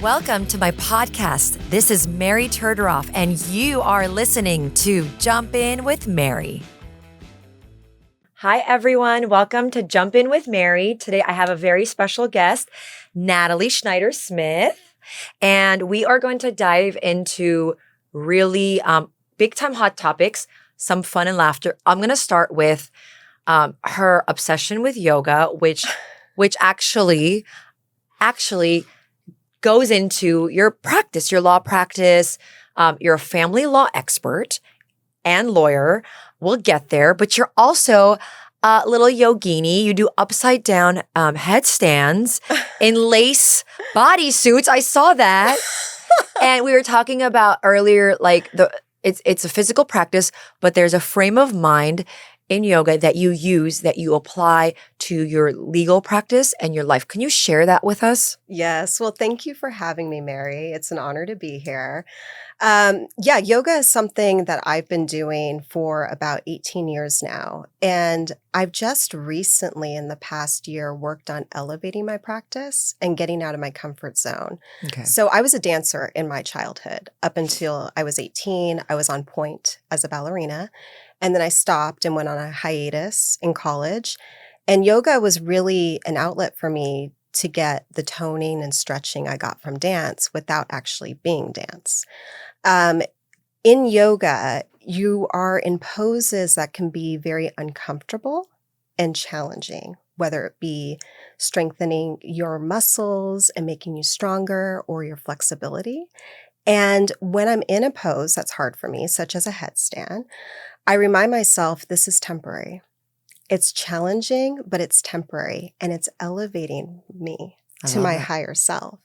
Welcome to my podcast. This is Mary Turderoff, and you are listening to Jump In with Mary. Hi, everyone. Welcome to Jump In with Mary. Today, I have a very special guest, Natalie Schneider-Smith, and we are going to dive into really big-time hot topics, some fun and laughter. I'm going to start with her obsession with yoga, which actually goes into your practice, your law practice. You're a family law expert and lawyer. We'll get there, but you're also a little yogini. You do upside down headstands in lace bodysuits. I saw that. And we were talking about earlier, like it's a physical practice, but there's a frame of mind in yoga that you use, that you apply to your legal practice and your life. Can you share that with us? Yes. Well, thank you for having me, Mary. It's an honor to be here. Yoga is something that I've been doing for about 18 years now. And I've just recently, in the past year, worked on elevating my practice and getting out of my comfort zone. Okay. So I was a dancer in my childhood. Up until I was 18, I was on point as a ballerina. And then I stopped and went on a hiatus in college. And yoga was really an outlet for me to get the toning and stretching I got from dance without actually being dance. In yoga, you are in poses that can be very uncomfortable and challenging, whether it be strengthening your muscles and making you stronger or your flexibility. And when I'm in a pose that's hard for me, such as a headstand, I remind myself this is temporary. It's challenging, but it's temporary, and it's elevating me to my higher self.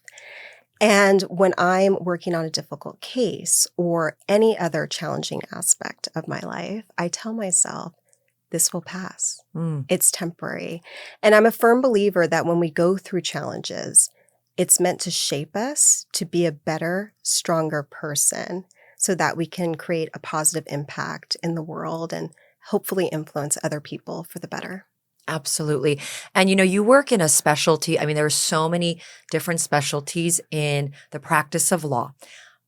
And when I'm working on a difficult case or any other challenging aspect of my life, I tell myself, this will pass. It's temporary. And I'm a firm believer that when we go through challenges, it's meant to shape us to be a better, stronger person so that we can create a positive impact in the world and hopefully influence other people for the better. Absolutely. And you work in a specialty. I mean, there are so many different specialties in the practice of law.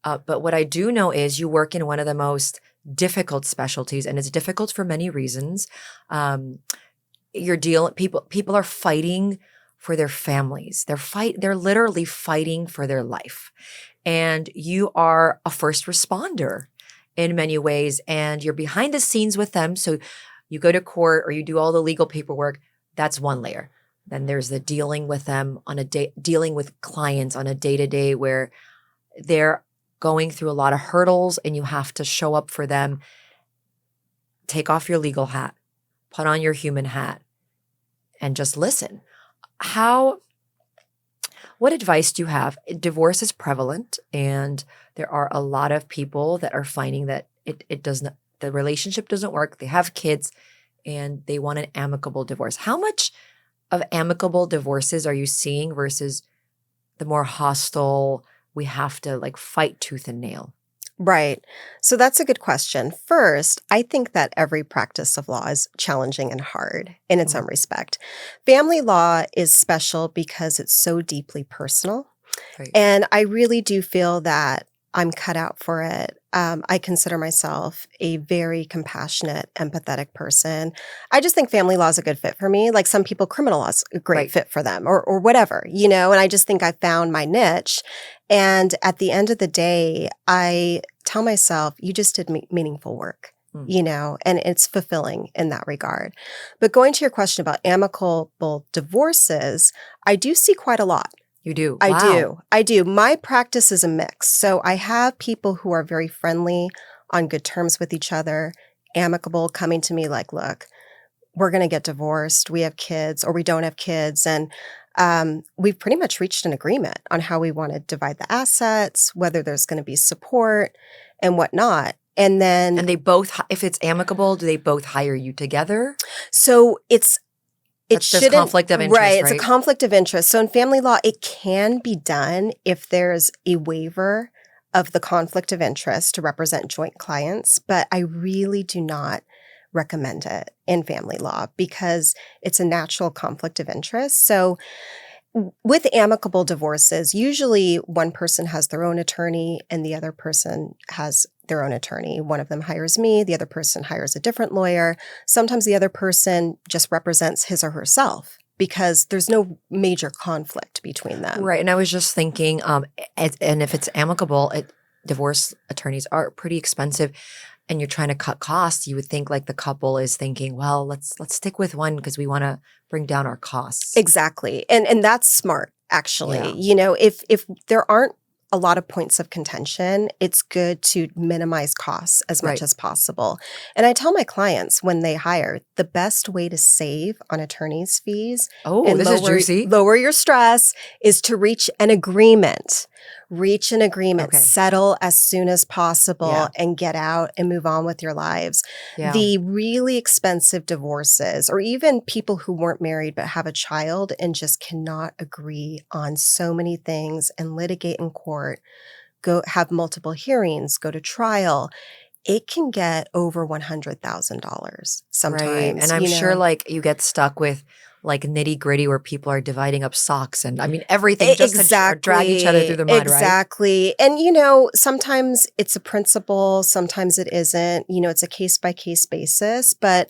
But what I do know is you work in one of the most difficult specialties, and it's difficult for many reasons. People are fighting for their families. They're literally fighting for their life. And you are a first responder in many ways, and you're behind the scenes with them. So you go to court or you do all the legal paperwork. That's one layer. Then there's the dealing with them dealing with clients on a day-to-day where they're going through a lot of hurdles and you have to show up for them. Take off your legal hat, put on your human hat, and just listen. What advice do you have? Divorce is prevalent, and there are a lot of people that are finding that the relationship doesn't work. They have kids, and they want an amicable divorce. How much of amicable divorces are you seeing versus the more hostile, we have to fight tooth and nail? Right. So that's a good question. First, I think that every practice of law is challenging and hard in its own respect. Family law is special because it's so deeply personal. Right. And I really do feel that I'm cut out for it. I consider myself a very compassionate, empathetic person. I just think family law is a good fit for me. Like some people, criminal law is a great fit for them or whatever, and I just think I found my niche. And at the end of the day, I tell myself, you just did meaningful work, and it's fulfilling in that regard. But going to your question about amicable divorces, I do see quite a lot. You do? I do. My practice is a mix. So I have people who are very friendly, on good terms with each other, amicable, coming to me like, look, we're going to get divorced. We have kids or we don't have kids. And we've pretty much reached an agreement on how we want to divide the assets, whether there's going to be support and whatnot. And they both, if it's amicable, do they both hire you together? So There's conflict of interest, right? It's a conflict of interest. So in family law, it can be done if there's a waiver of the conflict of interest to represent joint clients, but I really do not recommend it in family law because it's a natural conflict of interest. So With amicable divorces, usually one person has their own attorney and the other person has their own attorney. One of them hires me, the other person hires a different lawyer. Sometimes the other person just represents his or herself because there's no major conflict between them. Right. And I was just thinking, and if it's amicable, divorce attorneys are pretty expensive. And you're trying to cut costs, you would think like the couple is thinking, well, let's stick with one because we want to bring down our costs. Exactly. And that's smart, actually. Yeah. You know, if there aren't a lot of points of contention, it's good to minimize costs as much as possible. And I tell my clients when they hire, the best way to save on attorney's fees and this is juicy. Lower your stress is to reach an agreement. Reach an agreement, settle as soon as possible, and get out and move on with your lives. Yeah. The really expensive divorces, or even people who weren't married but have a child and just cannot agree on so many things and litigate in court, go have multiple hearings, go to trial, it can get over $100,000 sometimes. Right. And I'm sure like you get stuck with like nitty gritty where people are dividing up socks and I mean everything just to drag each other through the mud, right? Exactly. And you know, sometimes it's a principle, sometimes it isn't. You know, it's a case by case basis, but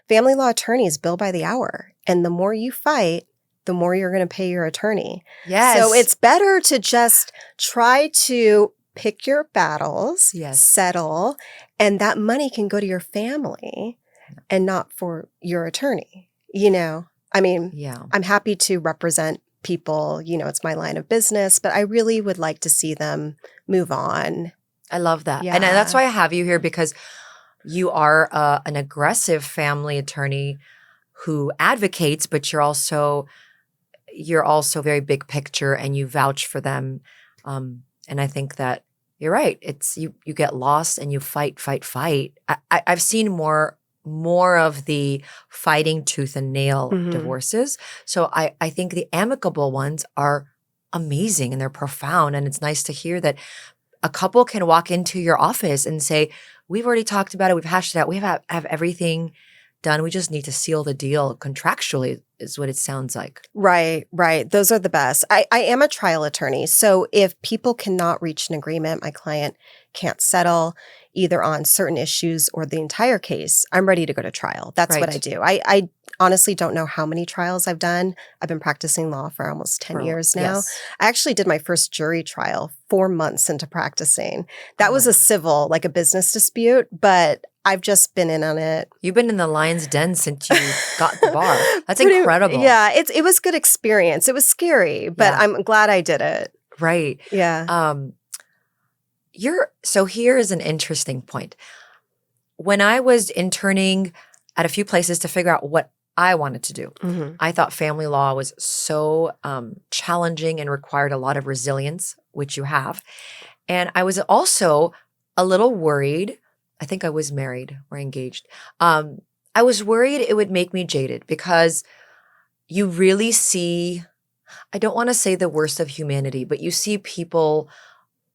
family law attorneys bill by the hour. And the more you fight, the more you're going to pay your attorney. Yes. So it's better to just try to pick your battles, settle, and that money can go to your family and not for your attorney, you know? I mean, I'm happy to represent people, you know, it's my line of business, but I really would like to see them move on. I love that. And that's why I have you here because you are an aggressive family attorney who advocates, but you're also very big picture and you vouch for them. And I think that you're right. It's you get lost and you fight. I've seen more of the fighting tooth and nail divorces. So I think the amicable ones are amazing and they're profound. And it's nice to hear that a couple can walk into your office and say, we've already talked about it. We've hashed it out. We have everything done. We just need to seal the deal contractually is what it sounds like. Right. Those are the best. I am a trial attorney. So if people cannot reach an agreement, my client can't settle either on certain issues or the entire case, I'm ready to go to trial. That's what I do. I honestly don't know how many trials I've done. I've been practicing law for almost 10 years now. Yes. I actually did my first jury trial 4 months into practicing. That was a civil, like a business dispute, but I've just been in on it. You've been in the lion's den since you got the bar. That's incredible. Yeah, it was good experience. It was scary, but I'm glad I did it. Right. Yeah. So here is an interesting point. When I was interning at a few places to figure out what I wanted to do, I thought family law was so challenging and required a lot of resilience, which you have. And I was also a little worried. I think I was married or engaged. I was worried it would make me jaded because you really see, I don't want to say the worst of humanity, but you see people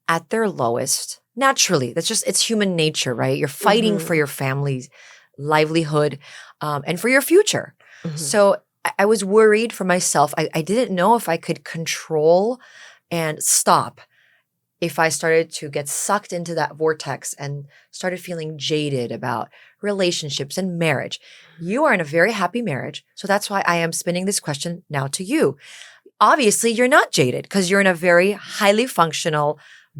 at their lowest naturally. It's human nature, right? You're fighting for your family's livelihood and for your future. So I was worried for myself. I didn't know if I could control and stop if I started to get sucked into that vortex and started feeling jaded about relationships and marriage. You are in a very happy marriage. So that's why I am spinning this question now to you. Obviously, you're not jaded because you're in a very highly functional,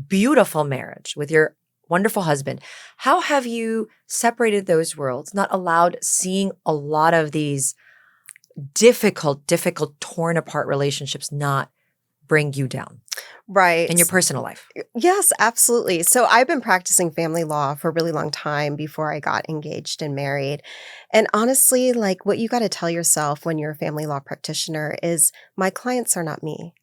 beautiful marriage with your wonderful husband. How have you separated those worlds, not allowed seeing a lot of these difficult, torn apart relationships not bring you down? Right. In your personal life. Yes, absolutely. So I've been practicing family law for a really long time before I got engaged and married. And honestly, like what you got to tell yourself when you're a family law practitioner is my clients are not me.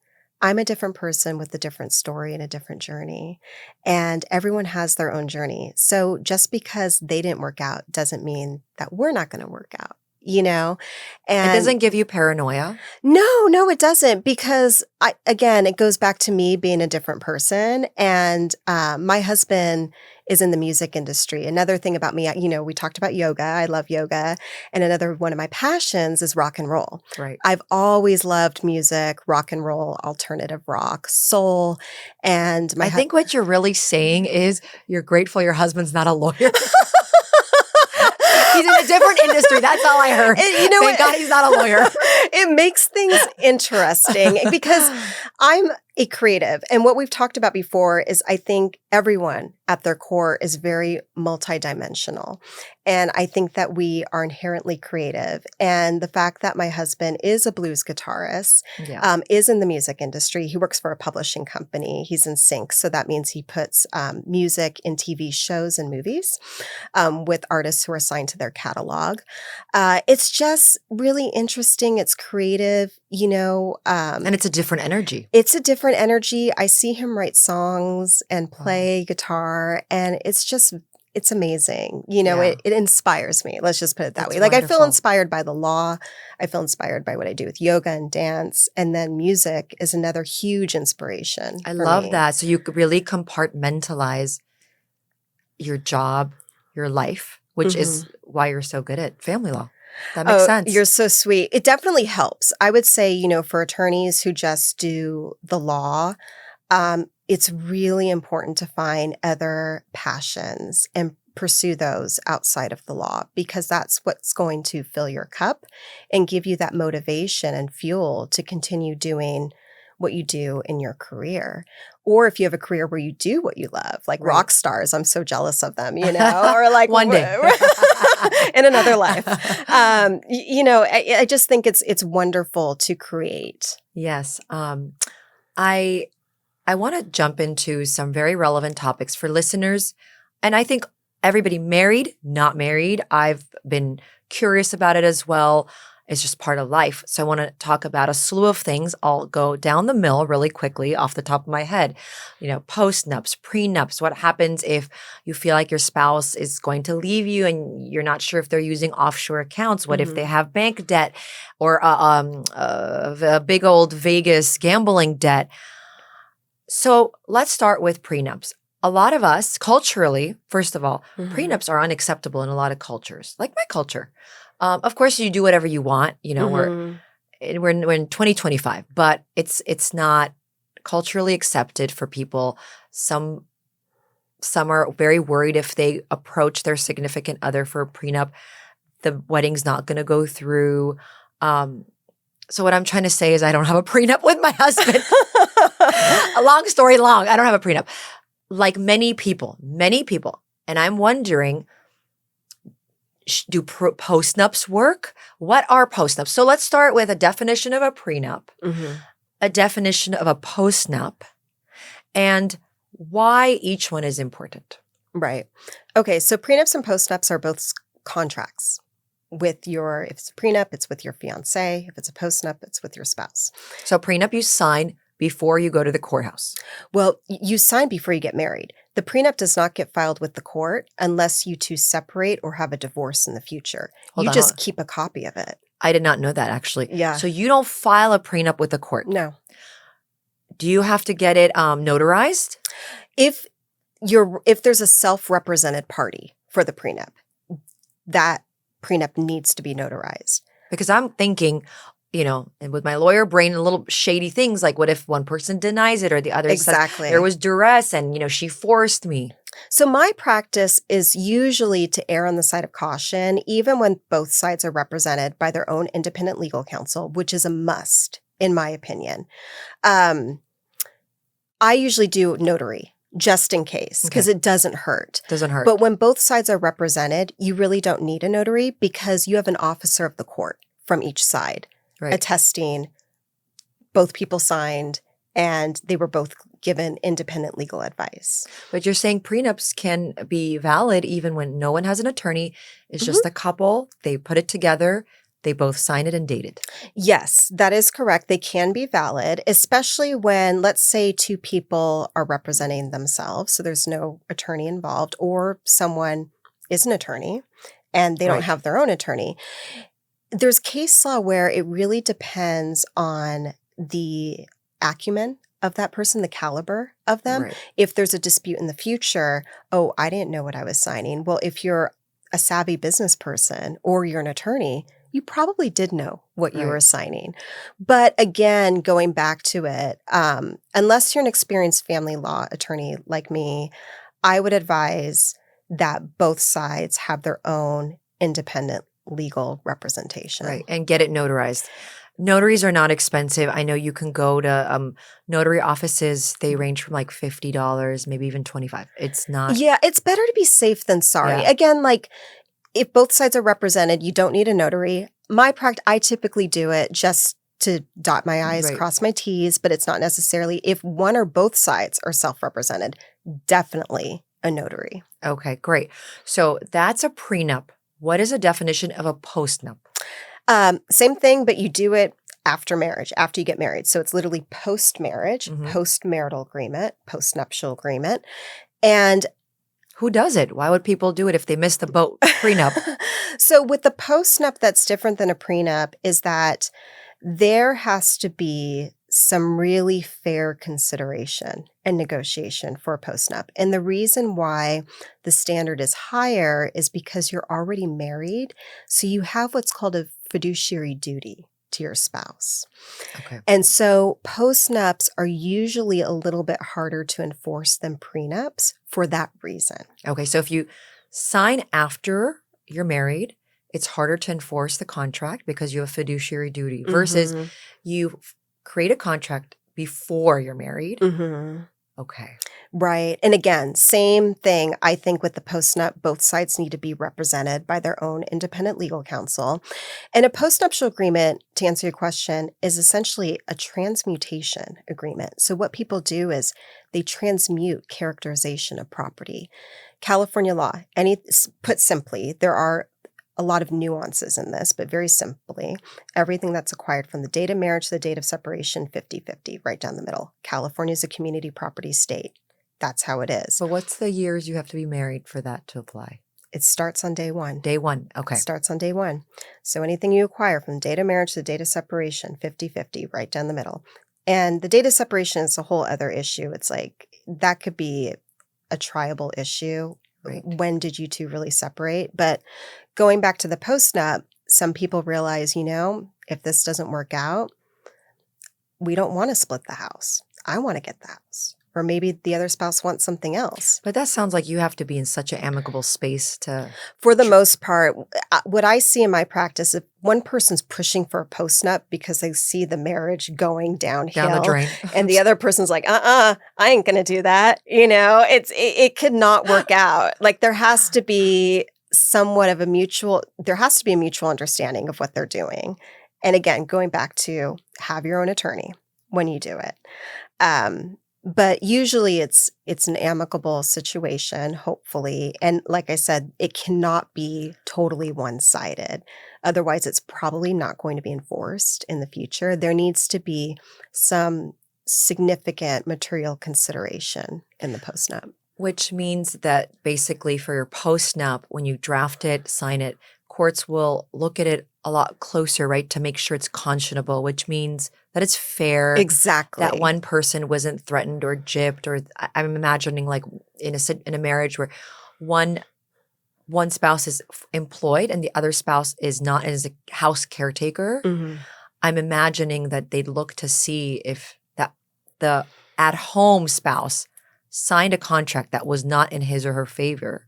I'm a different person with a different story and a different journey. And everyone has their own journey. So just because they didn't work out doesn't mean that we're not going to work out. It And doesn't give you paranoia. no, it doesn't, because again, it goes back to me being a different person. And my husband is in the music industry. Another thing about me, we talked about yoga. I love yoga. And another one of my passions is rock and roll. Right. I've always loved music, rock and roll, alternative rock, soul. And I think what you're really saying is you're grateful your husband's not a lawyer. He's in a different industry. That's all I heard. Thank God he's not a lawyer. It makes things interesting because I'm a creative. And what we've talked about before is I think everyone at their core is very multidimensional. And I think that we are inherently creative. And the fact that my husband is a blues guitarist, is in the music industry. He works for a publishing company. He's in sync. So that means he puts music in TV shows and movies with artists who are signed to their catalog. It's just really interesting. It's creative, and it's a different energy. It's a different energy. I see him write songs and play guitar, and it's amazing. It inspires me. Let's just put it that way. Like, wonderful. I feel inspired by the law. I feel inspired by what I do with yoga and dance. And then music is another huge inspiration. I love that. So you could really compartmentalize your job, your life, which is why you're so good at family law. That makes sense. You're so sweet. It definitely helps. I would say, for attorneys who just do the law, it's really important to find other passions and pursue those outside of the law, because that's what's going to fill your cup and give you that motivation and fuel to continue doing what you do in your career. Or if you have a career where you do what you love, like rock stars, I'm so jealous of them, or like one day in another life. I just think it's wonderful to create. Yes. I want to jump into some very relevant topics for listeners. And I think everybody, married, not married, I've been curious about it as well. It's just part of life. So I want to talk about a slew of things. I'll go down the mill really quickly off the top of my head. Postnups, prenups, what happens if you feel like your spouse is going to leave you and you're not sure if they're using offshore accounts? What if they have bank debt or a big old Vegas gambling debt? So let's start with prenups. A lot of us, culturally, first of all, prenups are unacceptable in a lot of cultures, like my culture. Of course, you do whatever you want. We're in 2025, but it's not culturally accepted for people. Some are very worried if they approach their significant other for a prenup, the wedding's not going to go through. So what I'm trying to say is I don't have a prenup with my husband. A long story long, I don't have a prenup. Like many people. And I'm wondering, do postnups work? What are postnups? So let's start with a definition of a prenup, a definition of a postnup, and why each one is important. Right. Okay, so prenups and postnups are both contracts. If it's a prenup, it's with your fiance. If it's a postnup, it's with your spouse. So prenup you sign before you go to the courthouse. Well, you sign before you get married. The prenup does not get filed with the court unless you two separate or have a divorce in the future. You just keep a copy of it. I did not know that, actually. Yeah. So you don't file a prenup with the court? No. Do you have to get it notarized? If there's a self-represented party for the prenup, that prenup needs to be notarized. Because I'm thinking, and with my lawyer brain, a little shady things like, what if one person denies it or the other says there was duress and, she forced me? So my practice is usually to err on the side of caution, even when both sides are represented by their own independent legal counsel, which is a must, in my opinion. I usually do notary, just in case, because it doesn't hurt. Doesn't hurt. But when both sides are represented, you really don't need a notary because you have an officer of the court from each side. Right. Attesting both people signed and they were both given independent legal advice. But you're saying prenups can be valid even when no one has an attorney. It's just a couple. They put it together. They both sign it and date it. Yes, that is correct. They can be valid, especially when, let's say, two people are representing themselves. So there's no attorney involved, or someone is an attorney and they don't have their own attorney. There's case law where it really depends on the acumen of that person, the caliber of them. Right. If there's a dispute in the future, oh, I didn't know what I was signing. Well, if you're a savvy business person or you're an attorney, you probably did know what you Right. were signing. But again, going back to it, unless you're an experienced family law attorney like me, I would advise that both sides have their own independent legal representation. Right. And get it notarized. Notaries are not expensive. I know you can go to notary offices. They range from like $50, maybe even $25. It's not. Yeah, it's better to be safe than sorry. Yeah. Again, like if both sides are represented, you don't need a notary. I typically do it just to dot my I's, Right. cross my T's, but it's not necessarily. If one or both sides are self-represented, definitely a notary. Okay, great. So that's a prenup. What is a definition of a postnup? Same thing, but you do it after marriage, after you get married. So it's literally post-marriage, post-marital agreement, postnuptial agreement. And who does it? Why would people do it if they miss the boat? Prenup. So with the postnup, that's different than a prenup is that there has to be some really fair consideration and negotiation for a postnup. And the reason why the standard is higher is because you're already married. So you have what's called a fiduciary duty to your spouse. Okay. And so postnups are usually a little bit harder to enforce than prenups for that reason. Okay. So if you sign after you're married, it's harder to enforce the contract because you have fiduciary duty versus you create a contract before you're married. Okay. Right. And again, same thing. I think with the postnup, both sides need to be represented by their own independent legal counsel. And a postnuptial agreement, to answer your question, is essentially a transmutation agreement. So what people do is they transmute characterization of property. California law, put simply, there are a lot of nuances in this, but very simply, everything that's acquired from the date of marriage to the date of separation, 50-50, right down the middle. California is a community property state. That's how it is. So what's the years you have to be married for that to apply? It starts on day one. Day one. Okay. It starts on day one. So anything you acquire from the date of marriage to the date of separation, 50-50, right down the middle. And the date of separation is a whole other issue. It's like that could be a triable issue. Right. When did you two really separate? But going back to the postnup, some people realize, if this doesn't work out, we don't want to split the house. I want to get the house. Or maybe the other spouse wants something else. But that sounds like you have to be in such an amicable space to... For the most part, what I see in my practice, if one person's pushing for a postnup because they see the marriage going downhill, down the drain. And the other person's like, I ain't going to do that. It could not work out. Like there has to be a mutual understanding of what they're doing. And again, going back to have your own attorney when you do it. But usually it's an amicable situation, hopefully. And like I said, it cannot be totally one-sided. Otherwise, it's probably not going to be enforced in the future. There needs to be some significant material consideration in the postnup. Which means that basically for your postnup, when you draft it, sign it, courts will look at it a lot closer, right, to make sure it's conscionable, which means that it's fair. Exactly. That one person wasn't threatened or gypped, or I'm imagining like in a marriage where one spouse is employed and the other spouse is not, and is a house caretaker. I'm imagining that they'd look to see if the at-home spouse signed a contract that was not in his or her favor.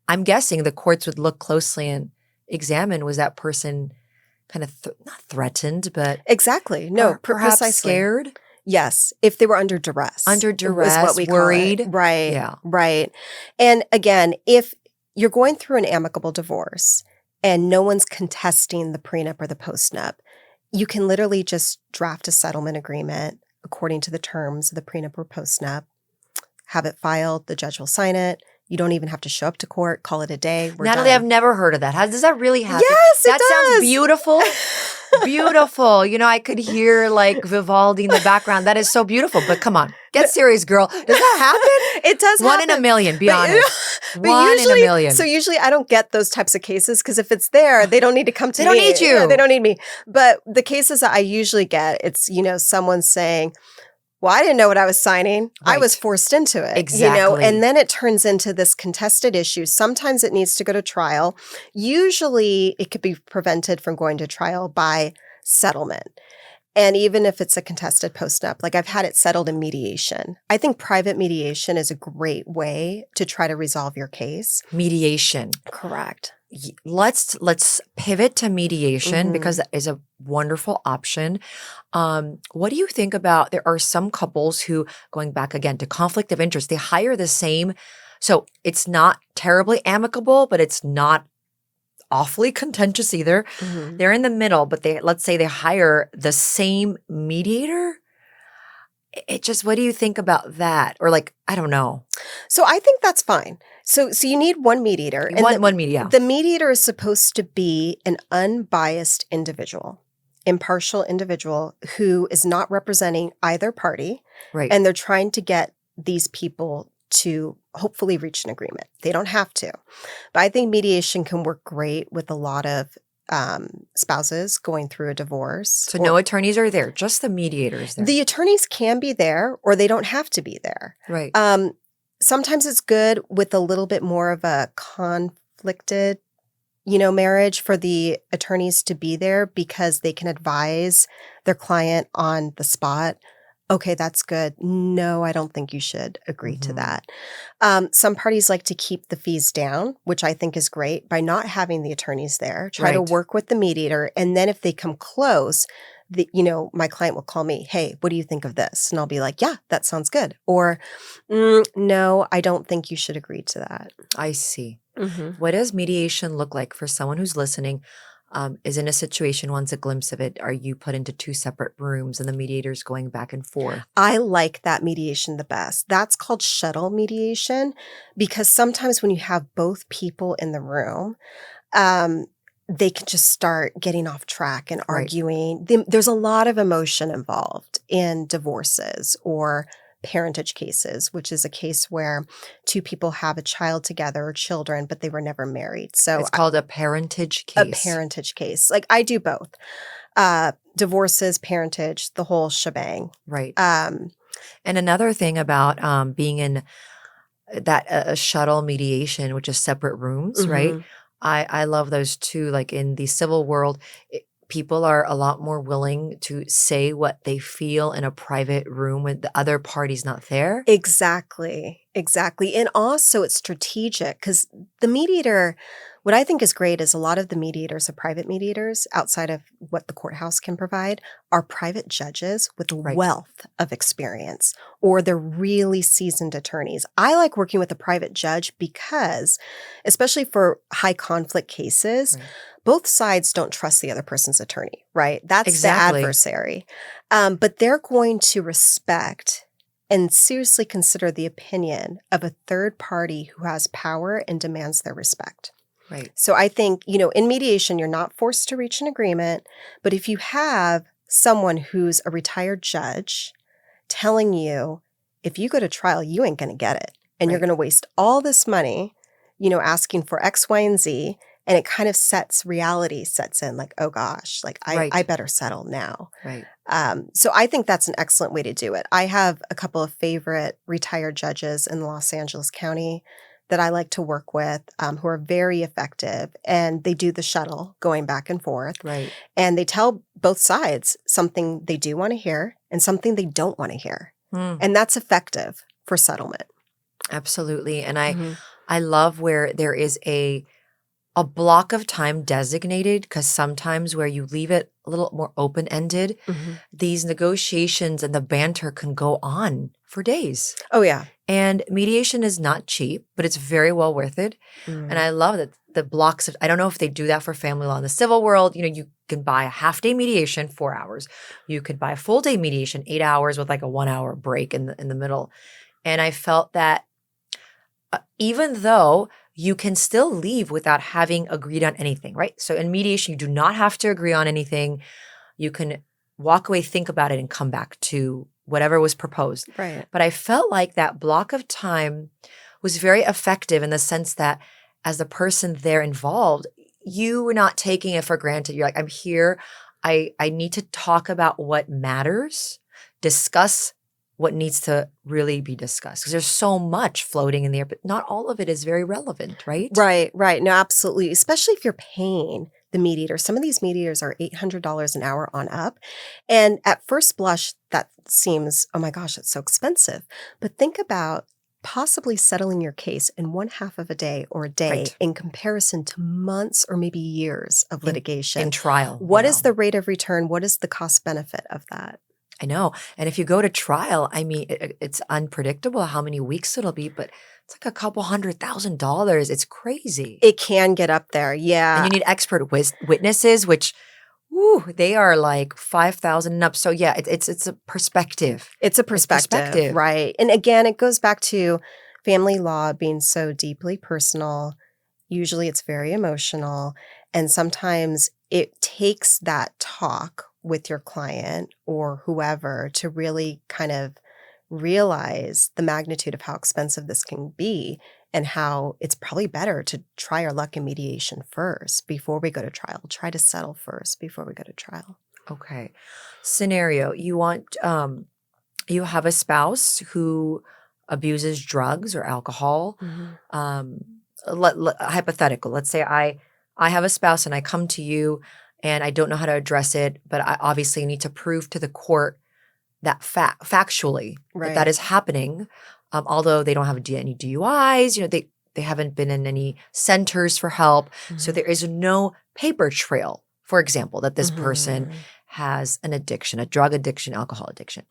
I'm guessing the courts would look closely and examine, was that person kind of not threatened, but exactly. No, perhaps precisely. scared? Yes, if they were under duress. Under duress, is what we worried. Call it. Right. Yeah. Right. And again, if you're going through an amicable divorce and no one's contesting the prenup or the postnup, you can literally just draft a settlement agreement according to the terms of the prenup or postnup, have it filed, the judge will sign it. You don't even have to show up to court, call it a day. We're Natalie, done. I've never heard of that. Does that really happen? Yes, that it does. Sounds beautiful. Beautiful. I could hear like Vivaldi in the background. That is so beautiful. But come on, get serious, girl. Does that happen? It does One happen. in a million, be But- honest. But One in a million. So usually I don't get those types of cases because if it's there, they don't need to come to They me. don't need you. Yeah, they don't need me. But the cases that I usually get, it's, someone saying, well, I didn't know what I was signing. I was Right. forced into it. Exactly. And then it turns into this contested issue. Sometimes it needs to go to trial. Usually it could be prevented from going to trial by settlement. And even if it's a contested postnup, like I've had it settled in mediation. I think private mediation is a great way to try to resolve your case. Mediation. Correct. Let's pivot to mediation Mhm. because that is a wonderful option. What do you think about, there are some couples who, going back again to conflict of interest, they hire the same, so it's not terribly amicable, but it's not awfully contentious either. Mhm. They're in the middle, but let's say they hire the same mediator. It just, what do you think about that? Or like, I don't know. So I think that's fine. So you need one mediator. And One media. the mediator is supposed to be an unbiased individual, impartial individual who is not representing either party. Right. And they're trying to get these people to hopefully reach an agreement. They don't have to. But I think mediation can work great with a lot of spouses going through a divorce. So no attorneys are there, just the mediators there. The attorneys can be there or they don't have to be there. Right. Sometimes it's good with a little bit more of a conflicted, marriage for the attorneys to be there because they can advise their client on the spot. Okay, that's good. No, I don't think you should agree to that. Some parties like to keep the fees down, which I think is great by not having the attorneys there. Try to Right. work with the mediator. And then if they come close, my client will call me, hey, what do you think of this? And I'll be like, yeah, that sounds good. Or, no, I don't think you should agree to that. I see. Mm-hmm. What does mediation look like for someone who's listening, is in a situation, wants a glimpse of it? Are you put into two separate rooms and the mediator's going back and forth? I like that mediation the best. That's called shuttle mediation because sometimes when you have both people in the room, they can just start getting off track and Right. arguing. There's a lot of emotion involved in divorces or parentage cases, which is a case where two people have a child together or children, but they were never married. So It's called a parentage a case. parentage case. Like I do both. Divorces, parentage, the whole shebang. Right. And another thing about being in that a shuttle mediation, which is separate rooms, right? Mhm. I love those too. Like in the civil world, people are a lot more willing to say what they feel in a private room when the other party's not there. Exactly. And also it's strategic because the mediator, what I think is great is a lot of the mediators are private mediators outside of what the courthouse can provide are private judges with a Right. wealth of experience or they're really seasoned attorneys. I like working with a private judge because, especially for high conflict cases, Right. both sides don't trust the other person's attorney, right? That's Exactly. the adversary. But they're going to respect and seriously consider the opinion of a third party who has power and demands their respect. Right. So I think, in mediation, you're not forced to reach an agreement, but if you have someone who's a retired judge telling you, if you go to trial, you ain't going to get it. And you're Right. going to waste all this money, asking for X, Y, and Z. And it kind of reality sets in like, oh gosh, like Right. I better settle now. Right. So I think that's an excellent way to do it. I have a couple of favorite retired judges in Los Angeles County that I like to work with who are very effective. And they do the shuttle going back and forth. Right. And they tell both sides something they do want to hear and something they don't want to hear. And that's effective for settlement. Absolutely. And Mhm. I love where there is a block of time designated, because sometimes where you leave it a little more open-ended, Mhm. these negotiations and the banter can go on for days. Oh, yeah. And mediation is not cheap, but it's very well worth it. And I love that the blocks of, I don't know if they do that for family law in the civil world. You can buy a half-day mediation, 4 hours. You could buy a full-day mediation, 8 hours with like a 1-hour break in the middle. And I felt that even though you can still leave without having agreed on anything, right? So in mediation, you do not have to agree on anything. You can walk away, think about it, and come back to whatever was proposed. Right. But I felt like that block of time was very effective in the sense that as the person there involved, you were not taking it for granted. You're like, I'm here. I need to talk about what matters, discuss what needs to really be discussed. Because there's so much floating in the air, but not all of it is very relevant, right? Right. No, absolutely. Especially if you're paying the mediator. Some of these mediators are $800 an hour on up. And at first blush, that seems, oh my gosh, it's so expensive. But think about possibly settling your case in 1/2 of a day or a day Right. in comparison to months or maybe years of litigation. In trial. What is the rate of return? What is the cost benefit of that? I know. And if you go to trial, I mean, it's unpredictable how many weeks it'll be, but it's like a couple $100,000. It's crazy. It can get up there. Yeah. And you need expert witnesses, which, they are like 5,000 and up. So yeah, it's a perspective. It's a perspective, right? And again, it goes back to family law being so deeply personal. Usually it's very emotional. And sometimes it takes that talk with your client or whoever to really kind of realize the magnitude of how expensive this can be and how it's probably better to try our luck in mediation first before we go to trial. Try to settle first before we go to trial. Okay. Scenario, you have a spouse who abuses drugs or alcohol. Hypothetical. Let's say I have a spouse and I come to you and I don't know how to address it, but I obviously need to prove to the court that factually that is happening. Although they don't have any DUIs, they haven't been in any centers for help. So there is no paper trail, for example, that this person has an addiction, a drug addiction, alcohol addiction.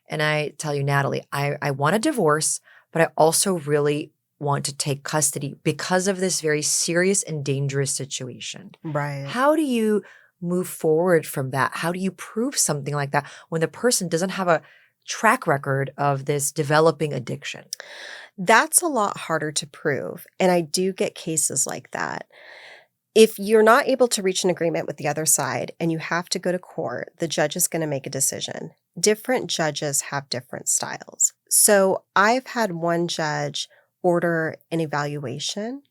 And I tell you, Natalie, I want a divorce, but I also really want to take custody because of this very serious and dangerous situation. Right. How do you move forward from that? How do you prove something like that when the person doesn't have a track record of this developing addiction? That's a lot harder to prove. And I do get cases like that. If you're not able to reach an agreement with the other side and you have to go to court, the judge is going to make a decision. Different judges have different styles. So I've had one judge order an evaluation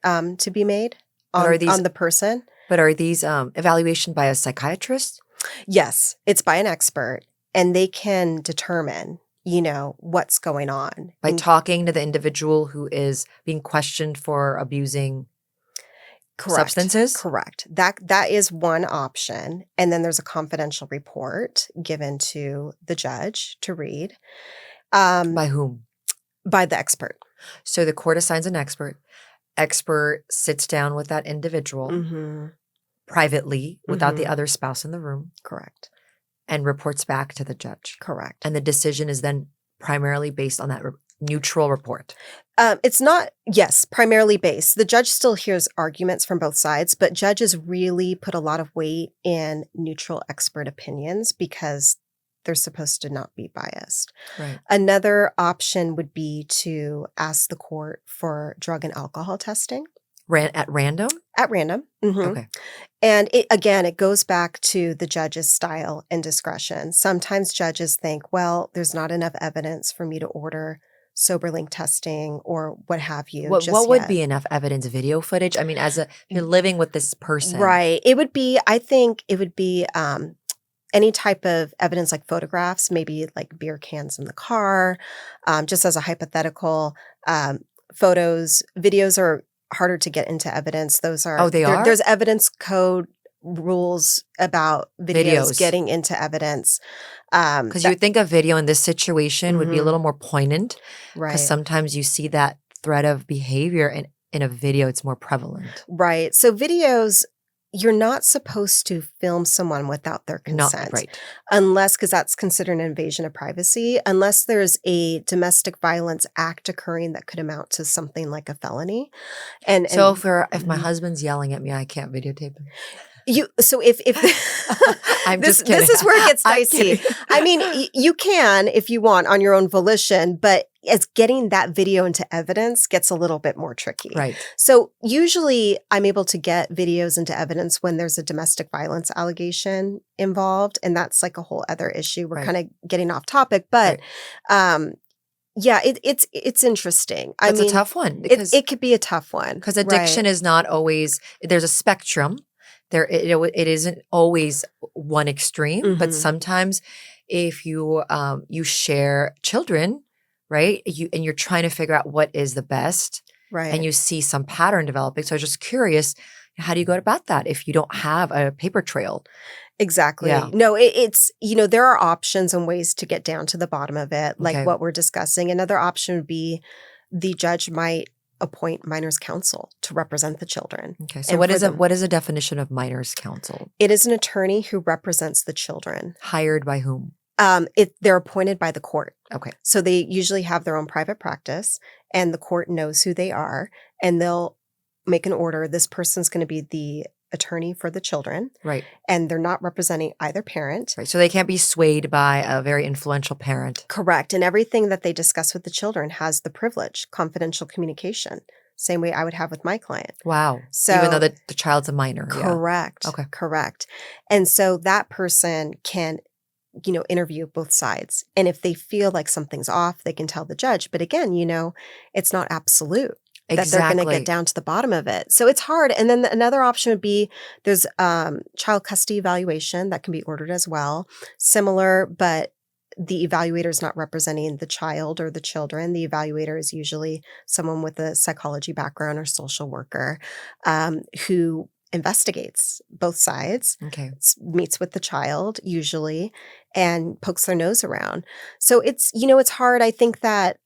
to be made on the person. But are these evaluation by a psychiatrist? Yes, it's by an expert, and they can determine, what's going on. By talking to the individual who is being questioned for abusing substances? Correct. That is one option. And then there's a confidential report given to the judge to read. By whom? By the expert. So the court assigns an expert. Expert sits down with that individual privately without the other spouse in the room. Correct. And reports back to the judge. Correct. And the decision is then primarily based on that neutral report. It's not, yes, primarily based. The judge still hears arguments from both sides, but judges really put a lot of weight in neutral expert opinions because they're supposed to not be biased. Right. Another option would be to ask the court for drug and alcohol testing. At random? At random. Okay. And it goes back to the judge's style and discretion. Sometimes judges think, well, there's not enough evidence for me to order SoberLink testing or what have you. What would be enough evidence? Video footage? I mean, you're living with this person. Right. I think it would be any type of evidence like photographs, maybe like beer cans in the car, just as a hypothetical. Photos, videos are harder to get into evidence. Those are there's evidence code rules about videos getting into evidence. Because you would think a video in this situation would be a little more poignant. Right. Because sometimes you see that thread of behavior and in a video it's more prevalent. Right. So videos, you're not supposed to film someone without their consent. Right. Unless, because that's considered an invasion of privacy, unless there's a domestic violence act occurring that could amount to something like a felony. So if my husband's yelling at me, I can't videotape him. If I'm just kidding. This is where it gets dicey. I mean, you can if you want on your own volition, but as getting that video into evidence gets a little bit more tricky. Right. So usually I'm able to get videos into evidence when there's a domestic violence allegation involved. And that's like a whole other issue. We're Right. kind of getting off topic, but yeah, it's interesting. That's I mean, a tough one because it could be a tough one. because addiction is not always, there's a spectrum. It isn't always one extreme, but Mhm. sometimes if you you share children, right? And you're trying to figure out what is the best, Right. and you see some pattern developing. So I was just curious, how do you go about that if you don't have a paper trail? Exactly. Yeah. No, it's, there are options and ways to get down to the bottom of it, like Okay. what we're discussing. Another option would be the judge might appoint minors counsel to represent the children. Okay. So And what for is them- what is a definition of minors counsel? It is an attorney who represents the children. Hired by whom? They're appointed by the court. Okay. So they usually have their own private practice, and the court knows who they are, and they'll make an order. This person's going to be the attorney for the children, Right. and they're not representing either parent. Right. So they can't be swayed by a very influential parent. Correct. And everything that they discuss with the children has the privilege, confidential communication, same way I would have with my client. Wow. So even though the child's a minor. Yeah. correct. Okay. Correct. And so that person can, interview both sides. And if they feel like something's off, they can tell the judge. But again, it's not absolute. That they're going to get down to the bottom of it. So it's hard. And then another option would be there's child custody evaluation that can be ordered as well. Similar, but the evaluator is not representing the child or the children. The evaluator is usually someone with a psychology background or social worker who investigates both sides, Okay. meets with the child usually, and pokes their nose around. So it's hard. I think that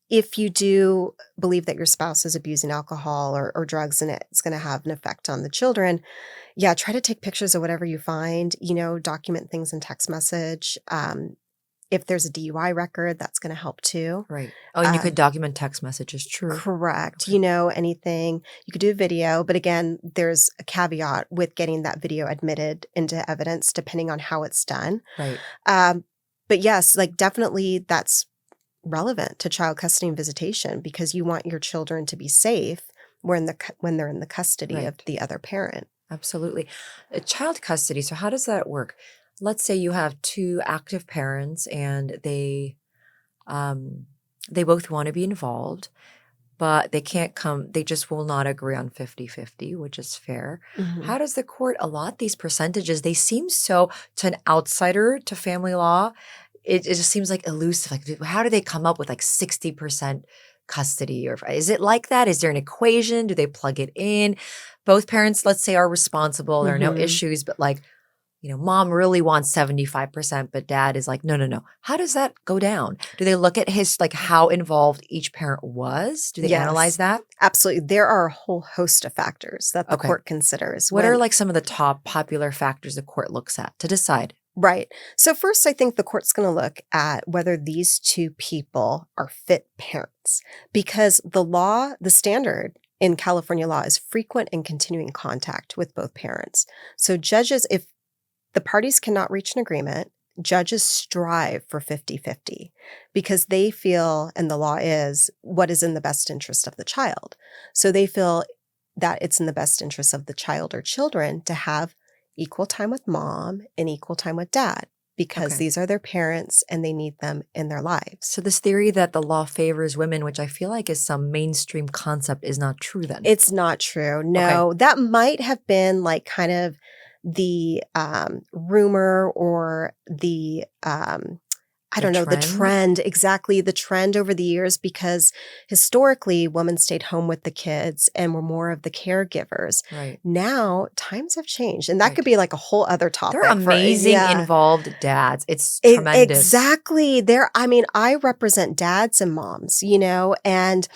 if you do believe that your spouse is abusing alcohol or drugs and it's going to have an effect on the children, yeah, try to take pictures of whatever you find, document things in text message. If there's a DUI record, that's going to help too. Right. Oh, and you could document text messages. True. Correct. Okay. Anything. You could do a video, but again, there's a caveat with getting that video admitted into evidence depending on how it's done. Right. But yes, like definitely that's relevant to child custody and visitation because you want your children to be safe when they're in the custody of Right. the other parent. Absolutely. Child custody. So how does that work? Let's say you have two active parents and they both want to be involved, but they can't come, they just will not agree on 50-50, which is fair. Mhm. How does the court allot these percentages? They seem so, to an outsider to family law, it just seems like elusive. Like, how do they come up with like 60% custody? Or is it like that? Is there an equation? Do they plug it in? Both parents, let's say, are responsible. There are no Mhm. issues, but like, mom really wants 75%, but dad is like, no. How does that go down? Do they look at how involved each parent was? Do they analyze Yes. that? Absolutely. There are a whole host of factors that the Okay. court considers. What are like some of the top popular factors the court looks at to decide? Right. So first, I think the court's going to look at whether these two people are fit parents because the standard in California law is frequent and continuing contact with both parents. So judges, if the parties cannot reach an agreement, judges strive for 50-50 because they feel, and the law is, what is in the best interest of the child. So they feel that it's in the best interest of the child or children to have equal time with mom and equal time with dad because Okay. these are their parents and they need them in their lives. So this theory that the law favors women, which I feel like is some mainstream concept, is not true then. It's not true. No, that might have been like kind of the rumor or the I don't know, the trend, exactly the trend over the years, because historically women stayed home with the kids and were more of the caregivers. Right. Now times have changed, and that Right. could be like a whole other topic. They're amazing involved dads. It's tremendous. Exactly. I represent dads and moms, and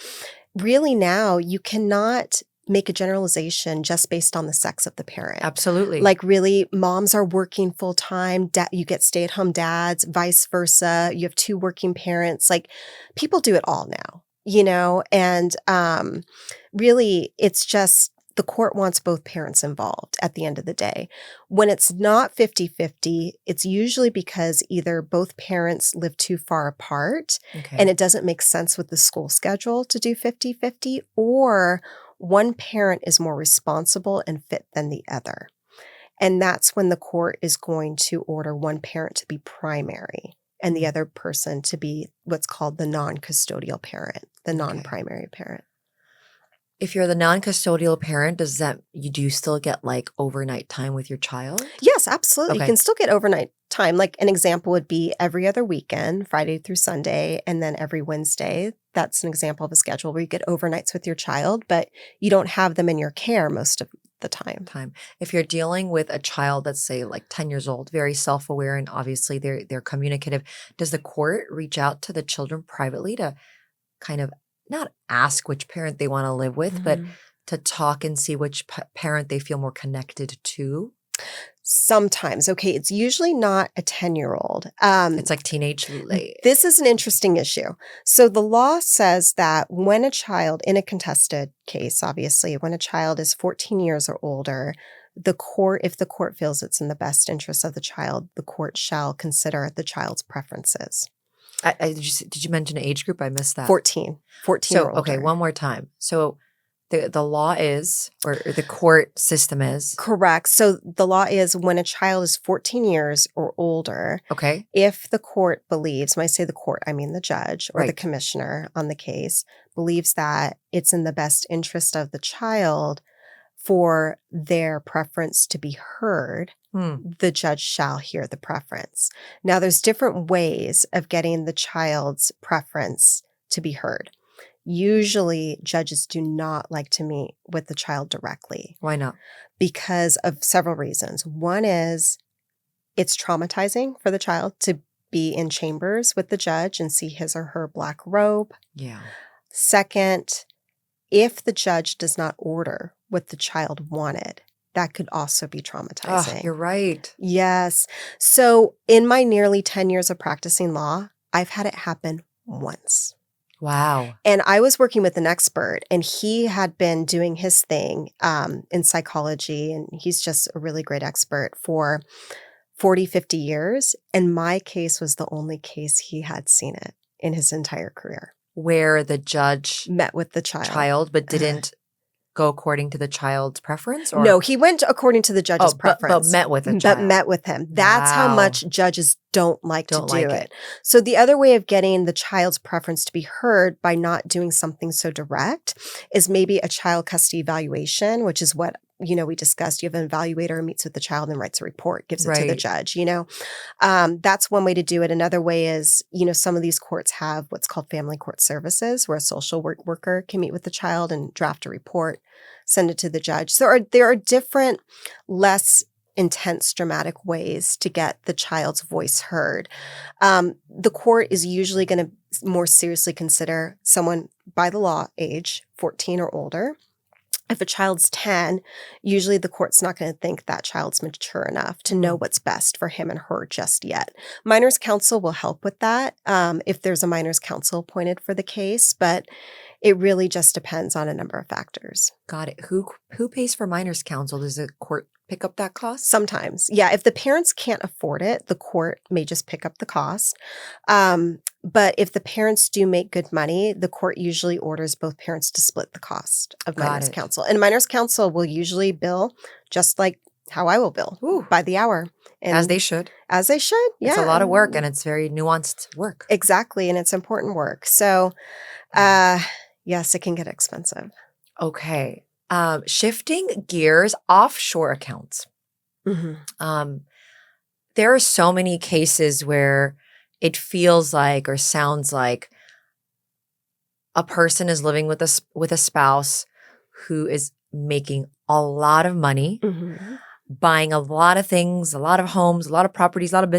really now you cannot make a generalization just based on the sex of the parent. Absolutely. Like really, moms are working full time. You get stay-at-home dads, vice versa. You have two working parents. Like people do it all now, and really it's just the court wants both parents involved at the end of the day. When it's not 50-50, it's usually because either both parents live too far apart and it doesn't make sense with the school schedule to do 50-50, or one parent is more responsible and fit than the other. And that's when the court is going to order one parent to be primary and the other person to be what's called the non-custodial parent, the non-primary parent. If you're the non-custodial parent, do you still get like overnight time with your child? Yes, absolutely. Okay. You can still get overnight time. Like an example would be every other weekend, Friday through Sunday, and then every Wednesday. That's an example of a schedule where you get overnights with your child, but you don't have them in your care most of the time. If you're dealing with a child that's, say, like 10 years old, very self-aware, and obviously they're communicative, does the court reach out to the children privately to kind of not ask which parent they want to live with, but to talk and see which parent they feel more connected to? Sometimes. Okay, it's usually not a 10-year-old. It's like teenage late. This is an interesting issue. So the law says that when a child, in a contested case, obviously, when a child is 14 years or older, if the court feels it's in the best interest of the child, the court shall consider the child's preferences. Did you mention an age group? I missed that. 14 So, or older. okay, one more time. So the law is, or the court system is? Correct. So the law is when a child is 14 years or older, if the court believes, when I say the court, I mean the judge or the commissioner on the case, believes that it's in the best interest of the child for their preference to be heard, the judge shall hear the preference. Now, there's different ways of getting the child's preference to be heard. Usually, judges do not like to meet with the child directly. Why not? Because of several reasons. One is it's traumatizing for the child to be in chambers with the judge and see his or her black robe. Yeah. Second, if the judge does not order what the child wanted, that could also be traumatizing. Oh, you're right. Yes. So in my nearly 10 years of practicing law, I've had it happen once. Wow. And I was working with an expert, and he had been doing his thing in psychology, and he's just a really great expert for 40, 50 years. And my case was the only case he had seen it in his entire career. Where the judge met with the child but didn't go according to the child's preference? Or? No, he went according to the judge's preference. But met with the child. But met with him. That's how much judges don't like to do it. So the other way of getting the child's preference to be heard by not doing something so direct is maybe a child custody evaluation, which is what we discussed. You have an evaluator who meets with the child and writes a report, gives it to the judge, That's one way to do it. Another way is, some of these courts have what's called family court services, where a social worker can meet with the child and draft a report, send it to the judge. So there are different, less intense, dramatic ways to get the child's voice heard. The court is usually going to more seriously consider someone by the law age, 14 or older. If a child's 10, usually the court's not going to think that child's mature enough to know what's best for him and her just yet. Minors counsel will help with that if there's a minors counsel appointed for the case, but it really just depends on a number of factors. Got it. Who pays for minors counsel? Does the court pick up that cost? Sometimes. Yeah. If the parents can't afford it, the court may just pick up the cost. But if the parents do make good money, the court usually orders both parents to split the cost of minors counsel. And minors counsel will usually bill just like how I will bill, by the hour. And as they should. As they should, yeah. It's a lot of work, and it's very nuanced work. Exactly, and it's important work. So, yes, it can get expensive. Okay. Shifting gears, offshore accounts. Mm-hmm. There are so many cases where it feels like or sounds like a person is living with a spouse who is making a lot of money, buying a lot of things, a lot of homes, a lot of properties, a lot of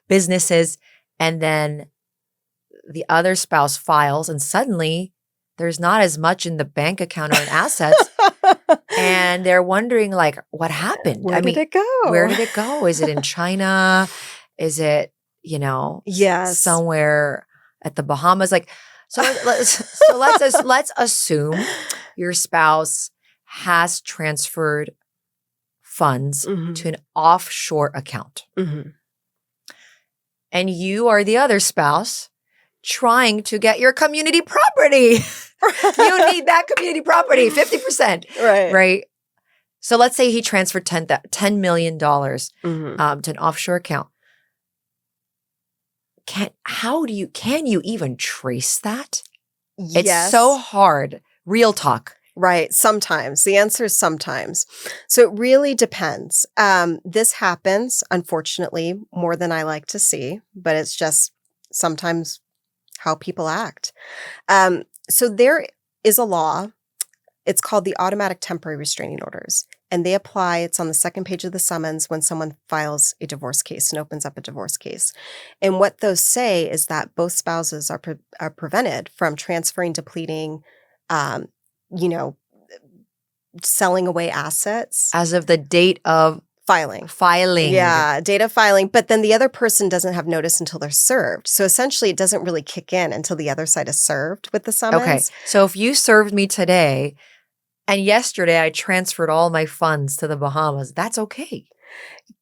businesses, and then the other spouse files, and suddenly there's not as much in the bank account or in assets. And they're wondering, like, what happened? Where did it go? Where did it go? Is it in China? Is it, somewhere at the Bahamas? Like, so let's assume your spouse has transferred funds Mhm. to an offshore account. Mhm. And you are the other spouse trying to get your community property. You need that community property, 50%, Right. right? So let's say he transferred $10 million Mhm. to an offshore account. Can you even trace that? It's so Yes. hard. Real talk. Right. Sometimes. The answer is sometimes. So it really depends. This happens, unfortunately, more than I like to see, but it's just sometimes how people act. So there is a law. It's called the automatic temporary restraining orders. And they apply, it's on the second page of the summons when someone files a divorce case and opens up a divorce case. And what those say is that both spouses are prevented from transferring, depleting, um, you know, selling away assets. As of the date of Filing. filing. Yeah, date of filing. But then the other person doesn't have notice until they're served. So essentially, it doesn't really kick in until the other side is served with the summons. Okay. So if you served me today and yesterday I transferred all my funds to the Bahamas, that's okay.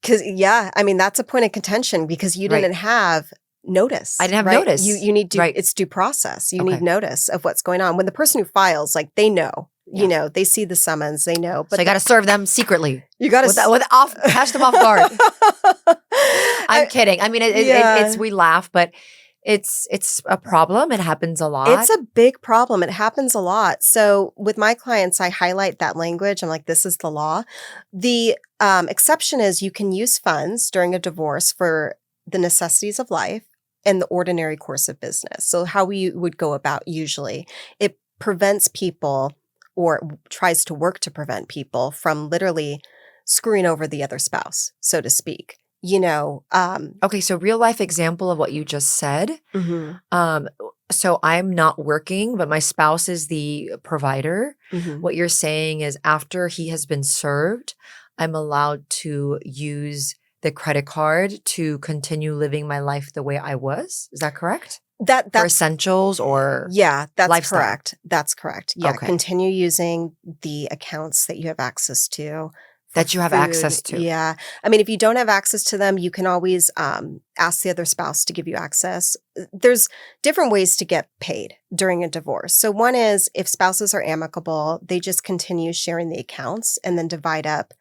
Because, yeah, I mean, that's a point of contention because you Right. didn't have notice. I didn't have right? notice. You need Right. it's due process. You Okay. need notice of what's going on. When the person who files, like, they know. Yeah. You know, they see the summons, they know. But So I got to serve them secretly. you got to catch them off guard. I'm kidding. I mean, Yeah. it's we laugh, but it's a problem. It happens a lot. It's a big problem. It happens a lot. So with my clients, I highlight that language. I'm like, this is the law. The exception is you can use funds during a divorce for the necessities of life and the ordinary course of business. So how we would go about usually, it prevents people or tries to work to prevent people from literally screwing over the other spouse, so to speak. You know, Okay, so real life example of what you just said. mhm, So I'm not working, but my spouse is the provider. mhm. What you're saying is after he has been served, I'm allowed to use the credit card to continue living my life the way I was. Is that correct? For That's essentials or yeah, that's lifestyle? correct. That's correct. Yeah, Okay. continue using the accounts that you have access to. for That you have food. access to. Yeah. I mean, if you don't have access to them, you can always ask the other spouse to give you access. There's different ways to get paid during a divorce. So one is if spouses are amicable, they just continue sharing the accounts and then divide up,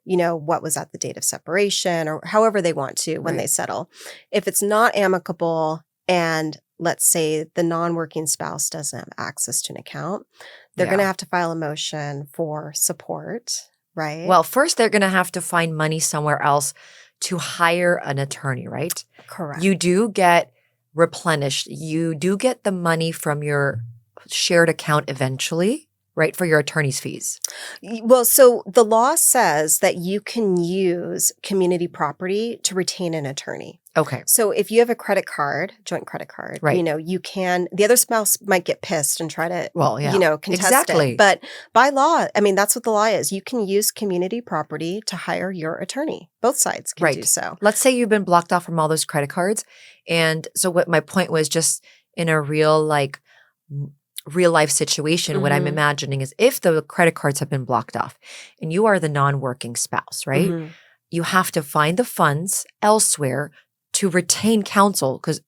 you know, what was at the date of separation or however they want to when they Right. settle. If it's not amicable and let's say the non-working spouse doesn't have access to an account, they're going to Yeah. have to file a motion for support, right? Well, first they're going to have to find money somewhere else to hire an attorney, right? correct. You do get replenished. You do get the money from your shared account eventually, right? For your attorney's fees. Well, so the law says that you can use community property to retain an attorney. Okay. So if you have a credit card, joint credit card, Right. you know, you can, the other spouse might get pissed and try to, Well, yeah. you know, contest Exactly. it. But by law, I mean, that's what the law is. You can use community property to hire your attorney. Both sides can do Right. so. Let's say you've been blocked off from all those credit cards. And so what my point was just in a real life situation, what I'm Mhm. imagining is if the credit cards have been blocked off and you are the non-working spouse, right? Mhm. You have to find the funds elsewhere to retain counsel because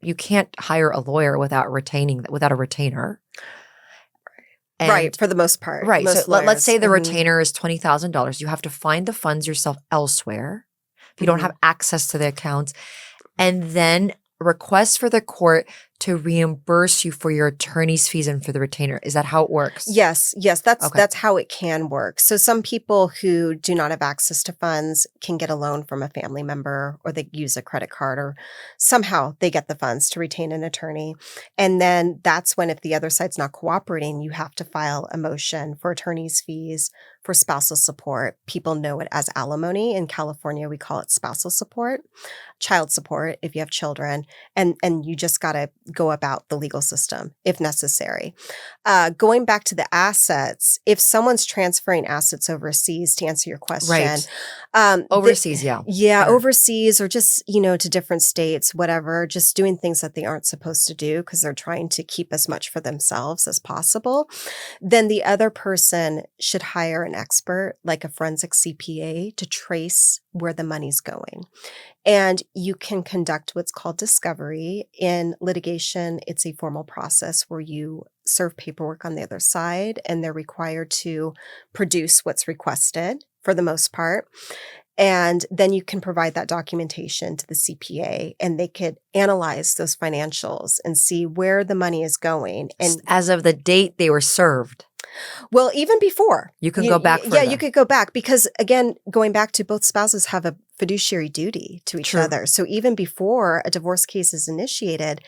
you can't hire a lawyer without a retainer. And- Right, for the most part. Right. Most So let's say the lawyers. retainer is $20,000. You have to find the funds yourself elsewhere if you don't have access to the accounts, and then request for the court to reimburse you for your attorney's fees and for the retainer. Is that how it works? Yes, Okay. that's how it can work. So some people who do not have access to funds can get a loan from a family member or they use a credit card or somehow they get the funds to retain an attorney. And then that's when if the other side's not cooperating, you have to file a motion for attorney's fees, for spousal support. People know it as alimony. In California, we call it spousal support, child support if you have children. And you just got to go about the legal system if necessary. Going back to the assets, if someone's transferring assets overseas, to answer your question, Right. Overseas, yeah. yeah, Sure. overseas or just, to different states, whatever, just doing things that they aren't supposed to do because they're trying to keep as much for themselves as possible, then the other person should hire an expert like a forensic CPA to trace where the money's going. And you can conduct what's called discovery. In litigation, it's a formal process where you serve paperwork on the other side, and they're required to produce what's requested for the most part. And then you can provide that documentation to the CPA, and they could analyze those financials and see where the money is going. And As of the date they were served. well, even before. You can go back Yeah, further. you could go back because, again, going back to both spouses have a fiduciary duty to each True. other. So even before a divorce case is initiated,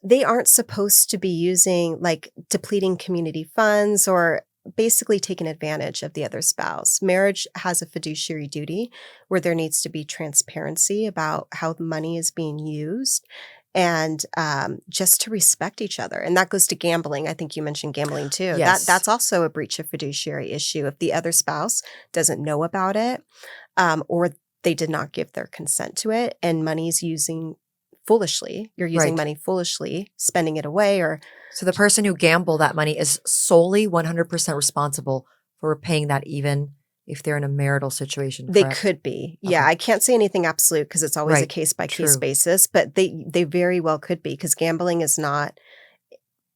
they aren't supposed to be using depleting community funds or basically taking advantage of the other spouse. Marriage has a fiduciary duty where there needs to be transparency about how the money is being used and just to respect each other. And that goes to gambling. I think you mentioned gambling too. Yes. That's also a breach of fiduciary issue. If the other spouse doesn't know about it or they did not give their consent to it and money's using foolishly, you're using Right. money foolishly, spending it away or So the person who gambled that money is solely 100% responsible for paying that, even if they're in a marital situation, they correct? could be. Yeah, Okay. I can't say anything absolute because it's always a Right. case-by-case True. basis, but they very well could be because gambling is not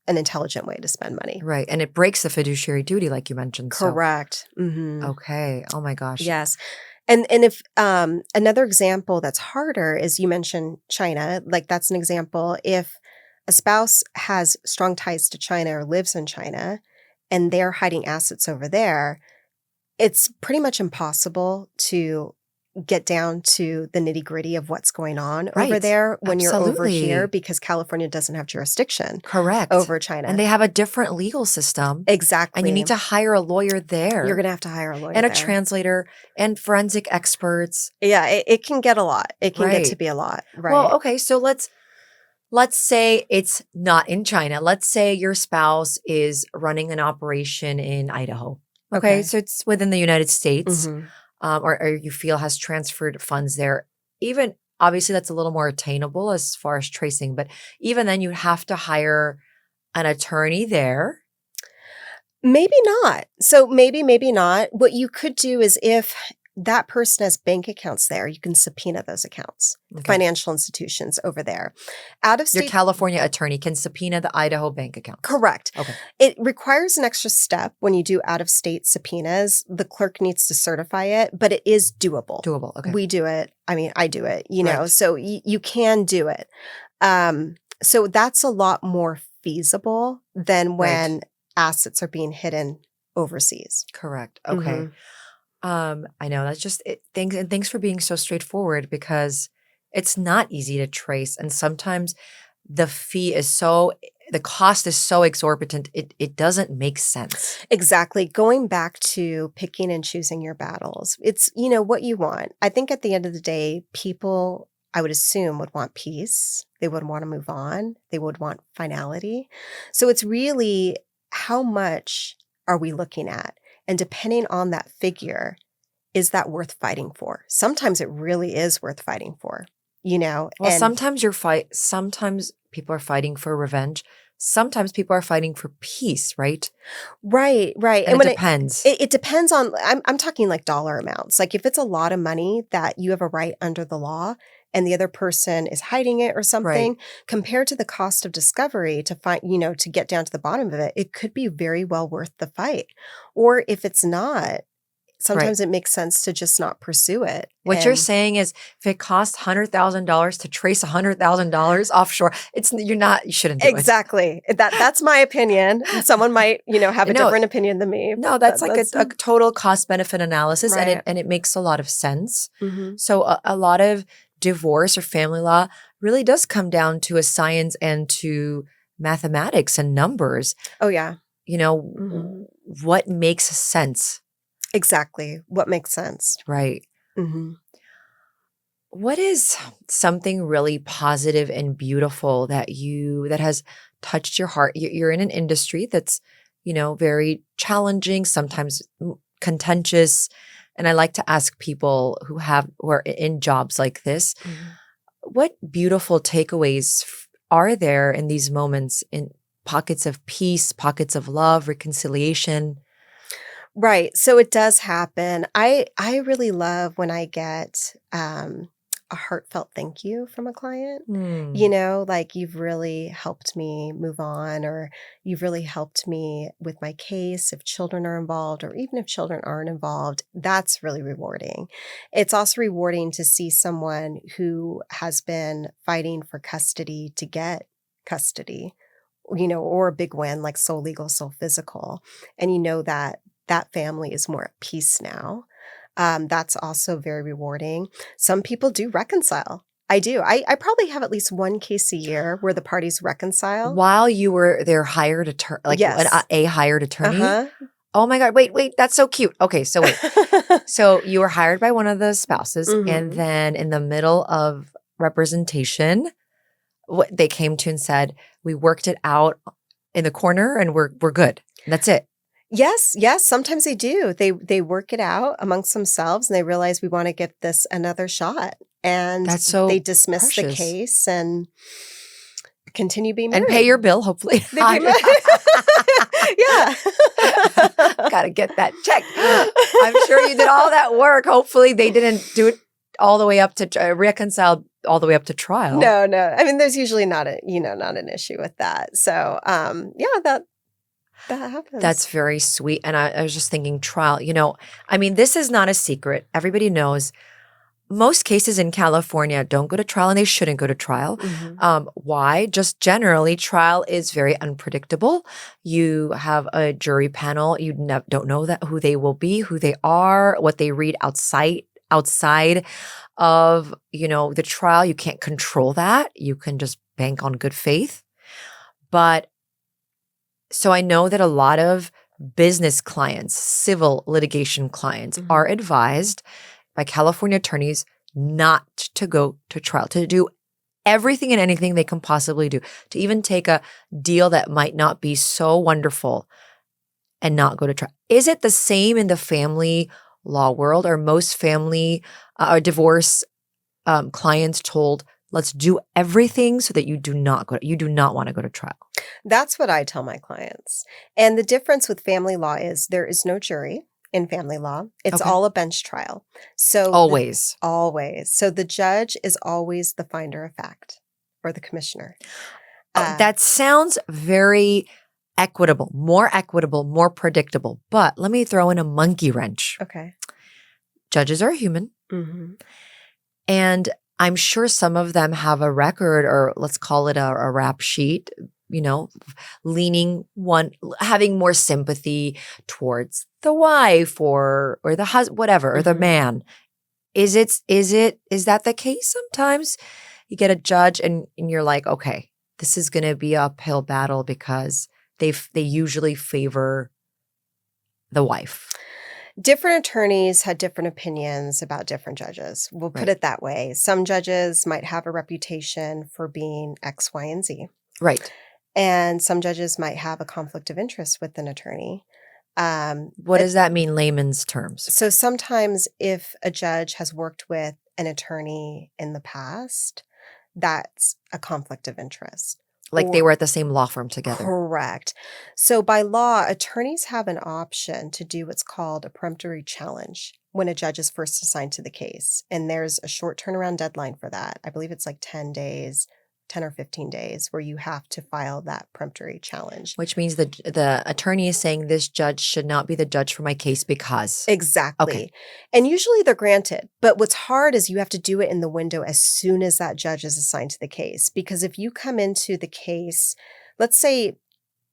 an intelligent way to spend money. Right. And it breaks the fiduciary duty, like you mentioned. Correct. Mm-hmm. Okay. Oh my gosh. Yes. And if another example that's harder is you mentioned China, that's an example. If a spouse has strong ties to China or lives in China and they're hiding assets over there, it's pretty much impossible to get down to the nitty-gritty of what's going on over Right. there when you're over Absolutely. here because California doesn't have jurisdiction Correct. over China. And they have a different legal system. Exactly. And you need to hire a lawyer there. You're going to have to hire a lawyer and a there. translator and forensic experts. Yeah, it can get a lot. It can get to Right. be a lot. Right. Well, okay. So let's say it's not in China. Let's say your spouse is running an operation in Idaho. Okay. So it's within the United States, Mhm. or you feel has transferred funds there. Even obviously that's a little more attainable as far as tracing, but even then you have to hire an attorney there. Maybe not. So maybe not. What you could do is if that person has bank accounts there, you can subpoena those accounts, Okay. financial institutions over there. Out of Your state. California attorney can subpoena the Idaho bank accounts. Correct. Okay. It requires an extra step when you do out of state subpoenas. The clerk needs to certify it, but it is doable. Doable. Okay. We do it. I mean, I do it, Right. so you can do it. So that's a lot more feasible than when assets are being hidden overseas. Correct. Okay. Mhm. I know that's just it. Thanks for being so straightforward because it's not easy to trace. And sometimes the cost is so exorbitant, it doesn't make sense. Exactly. Going back to picking and choosing your battles, it's, what you want. I think at the end of the day, people, I would assume, would want peace. They would want to move on. They would want finality. So it's really how much are we looking at? And depending on that figure, is that worth fighting for? Sometimes it really is worth fighting for, Well, and sometimes people are fighting for revenge. Sometimes people are fighting for peace, right? right. And when it depends. it depends on, I'm talking like dollar amounts. Like if it's a lot of money that you have a right under the law and the other person is hiding it or something, compared to the cost of discovery to find, to get down to the bottom of it, it could be very well worth the fight. Or if it's not, sometimes it makes sense to just not pursue it. What you're saying is if it costs $100,000 to trace $100,000 offshore, you shouldn't do it. Exactly. That's my opinion. Someone might, have a different opinion than me. No, that's a total cost benefit analysis, Right. and it makes a lot of sense. Mhm. So a lot of divorce or family law really does come down to a science and to mathematics and numbers. Oh, yeah. Mhm. What makes sense. Exactly. What makes sense. Right. Mhm. What is something really positive and beautiful that has touched your heart? You're in an industry that's, very challenging, sometimes contentious. And I like to ask people who are in jobs like this, what beautiful takeaways are there in these moments, in pockets of peace, pockets of love, reconciliation? Right. So it does happen. I really love when I get a heartfelt thank you from a client. Hmm. Like you've really helped me move on, or you've really helped me with my case if children are involved, or even if children aren't involved. That's really rewarding. It's also rewarding to see someone who has been fighting for custody to get custody, or a big win like soul legal, soul physical. And that that family is more at peace now. That's also very rewarding. Some people do reconcile. I do. I probably have at least one case a year where the parties reconcile. While you were their hired attorney, like Yes. a hired attorney? Uh-huh. Oh my God. Wait, that's so cute. Okay, so wait. So you were hired by one of the spouses, and Mhm. then in the middle of representation, what they came to and said, we worked it out in the corner and we're good. That's it. Yes, yes, sometimes they do. They work it out amongst themselves and they realize we want to give this another shot. And That's they so dismiss the precious. case and continue being And pay married. your bill, hopefully. They pay my Yeah. Gotta get that checked. I'm sure you did all that work. Hopefully they didn't do it all the way up to reconcile all the way up to trial. No, no. I mean, there's usually not an issue with that. So, yeah, that happens. That's very sweet. And I was just thinking trial, I mean, this is not a secret. Everybody knows most cases in California don't go to trial, and they shouldn't go to trial. Why? Just generally, trial is very unpredictable. You have a jury panel. You don't know who they will be, who they are, what they read outside of the trial. You can't control that. You can just bank on good faith. But so I know that a lot of business clients, civil litigation clients, are advised by California attorneys not to go to trial, to do everything and anything they can possibly do, to even take a deal that might not be so wonderful and not go to trial. Is it the same in the family law world? Are most family or divorce clients told, let's do everything so that you do not want to go to trial? That's what I tell my clients. And the difference with family law is there is no jury in family law. It's Okay. all a bench trial. So Always. always. So the judge is always the finder of fact, or the commissioner. That sounds very equitable, more predictable. But let me throw in a monkey wrench. Okay. Judges are human. Mm-hmm. And I'm sure some of them have a record, or let's call it a rap sheet, having more sympathy towards the wife or the husband, whatever, or the man. Is that the case sometimes? You get a judge and you're like, okay, this is going to be an uphill battle because they usually favor the wife. Different attorneys had different opinions about different judges. We'll put it that way. Some judges might have a reputation for being X, Y, and Z. Right. And some judges might have a conflict of interest with an attorney. What does that mean, layman's terms? So sometimes if a judge has worked with an attorney in the past, that's a conflict of interest. Like they were at the same law firm together. Correct. So by law, attorneys have an option to do what's called a peremptory challenge when a judge is first assigned to the case. And there's a short turnaround deadline for that. I believe it's like 10 days, 10 or 15 days where you have to file that peremptory challenge. Which means the attorney is saying this judge should not be the judge for my case because. Exactly. Okay. And usually they're granted. But what's hard is you have to do it in the window as soon as that judge is assigned to the case. Because if you come into the case, let's say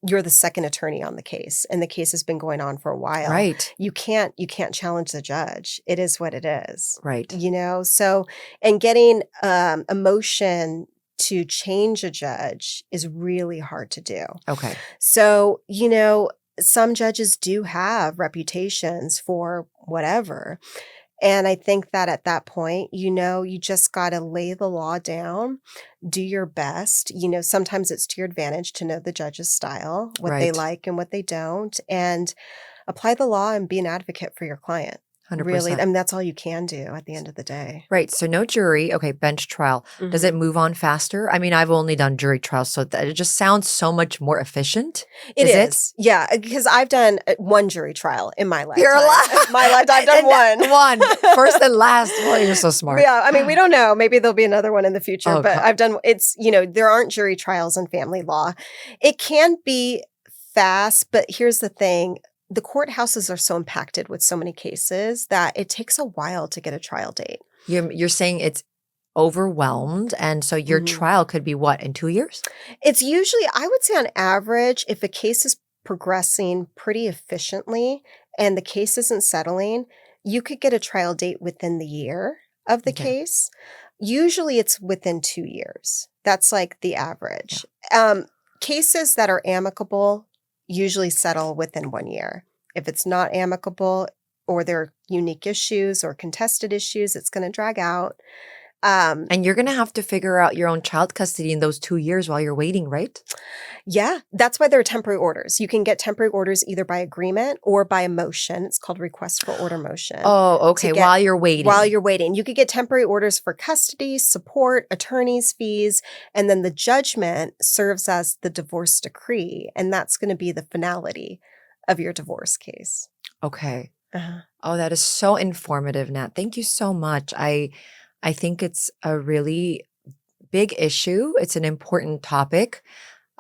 you're the second attorney on the case and the case has been going on for a while. Right. You can't challenge the judge. It is what it is. Right. So, and getting a motion to change a judge is really hard to do. Okay. So, some judges do have reputations for whatever. And I think that at that point, you just got to lay the law down, do your best. Sometimes it's to your advantage to know the judge's style, what they Right. like and what they don't, and apply the law and be an advocate for your client. Really, 100%. I mean, that's all you can do at the end of the day. Right. So no jury. Okay. Bench trial. Does Mhm. it move on faster? I mean, I've only done jury trials, so that it just sounds so much more efficient. It Is it? is. Yeah, because I've done one jury trial in my lifetime. You're alive. My lifetime, I've done one. One. First and last. Well, you're so smart. Yeah, I mean, we don't know. Maybe there'll be another one in the future, Oh, but God. I've done, there aren't jury trials in family law. It can be fast, but here's the thing. The courthouses are so impacted with so many cases that it takes a while to get a trial date. You're saying it's overwhelmed, and so your Mhm. trial could be what, in 2 years? It's usually, I would say on average, if a case is progressing pretty efficiently and the case isn't settling, you could get a trial date within the year of the Okay. case. Usually it's within 2 years. That's like the average. Cases that are amicable usually settle within 1 year. If it's not amicable or there are unique issues or contested issues, it's going to drag out. And you're going to have to figure out your own child custody in those 2 years while you're waiting, right? Yeah, that's why there are temporary orders. You can get temporary orders either by agreement or by a motion. It's called request for order motion. Oh, okay. While you're waiting. While you're waiting. You could get temporary orders for custody, support, attorney's fees, and then the judgment serves as the divorce decree, and that's going to be the finality of your divorce case. Okay. Uh-huh. Oh, that is so informative, Nat. Thank you so much. I think it's a really big issue. It's an important topic.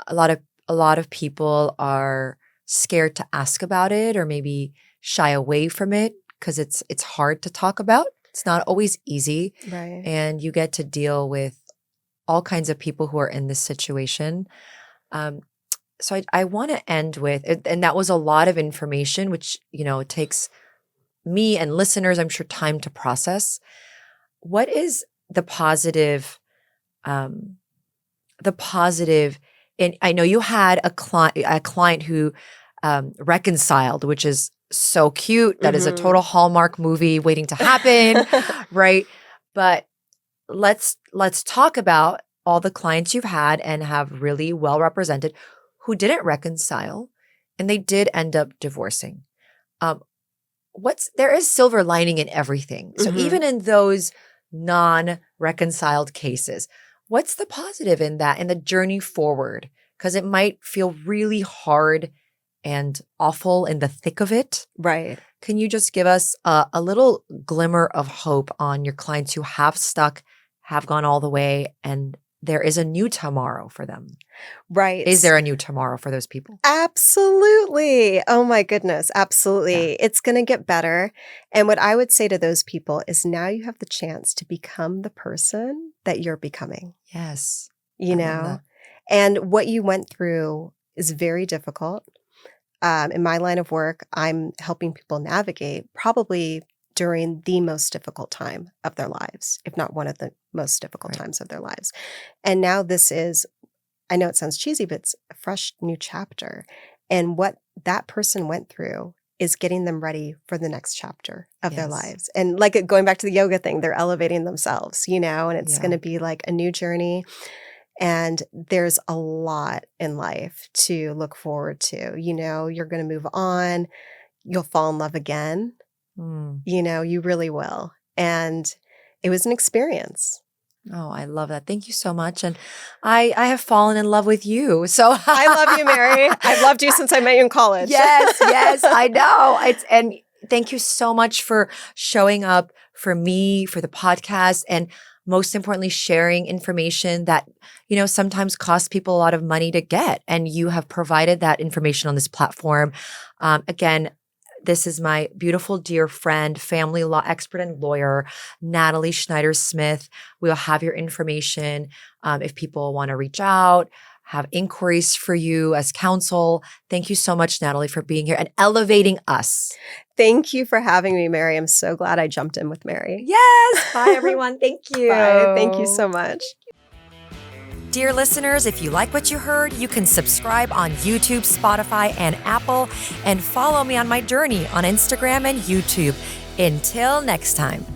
A lot of people are scared to ask about it or maybe shy away from it because it's hard to talk about. It's not always easy. Right. And you get to deal with all kinds of people who are in this situation. So I want to end with, and that was a lot of information, which, it takes me and listeners, I'm sure, time to process. What is the positive, and I know you had a client who reconciled, which is so cute. That is a total Hallmark movie waiting to happen, right? But let's talk about all the clients you've had and have really well represented who didn't reconcile and they did end up divorcing. There is silver lining in everything. So even in those non-reconciled cases, what's the positive in that, in the journey forward? Because it might feel really hard and awful in the thick of it. Right. Can you just give us a little glimmer of hope on your clients who have stuck, have gone all the way, and there is a new tomorrow for them? Right. Is there a new tomorrow for those people? Absolutely. Oh my goodness. Absolutely. Yeah. It's going to get better. And what I would say to those people is now you have the chance to become the person that you're becoming. Yes. And what you went through is very difficult. In my line of work, I'm helping people navigate probably during the most difficult time of their lives, if not one of the most difficult times of their lives. And now this is, I know it sounds cheesy, but it's a fresh new chapter. And what that person went through is getting them ready for the next chapter of their lives. And like going back to the yoga thing, they're elevating themselves, and it's going to be like a new journey. And there's a lot in life to look forward to. You're going to move on. You'll fall in love again. You really will. And it was an experience. Oh, I love that. Thank you so much. And I have fallen in love with you. So I love you, Mary. I've loved you since I met you in college. Yes, I know. And thank you so much for showing up for me, for the podcast, and most importantly, sharing information that, sometimes costs people a lot of money to get. And you have provided that information on this platform. Again, this is my beautiful, dear friend, family law expert and lawyer, Natalie Schneider-Smith. We'll have your information if people want to reach out, have inquiries for you as counsel. Thank you so much, Natalie, for being here and elevating us. Thank you for having me, Mary. I'm so glad I jumped in with Mary. Yes. Bye, everyone. Thank you. Bye. Thank you so much. Dear listeners, if you like what you heard, you can subscribe on YouTube, Spotify, and Apple, and follow me on my journey on Instagram and YouTube. Until next time.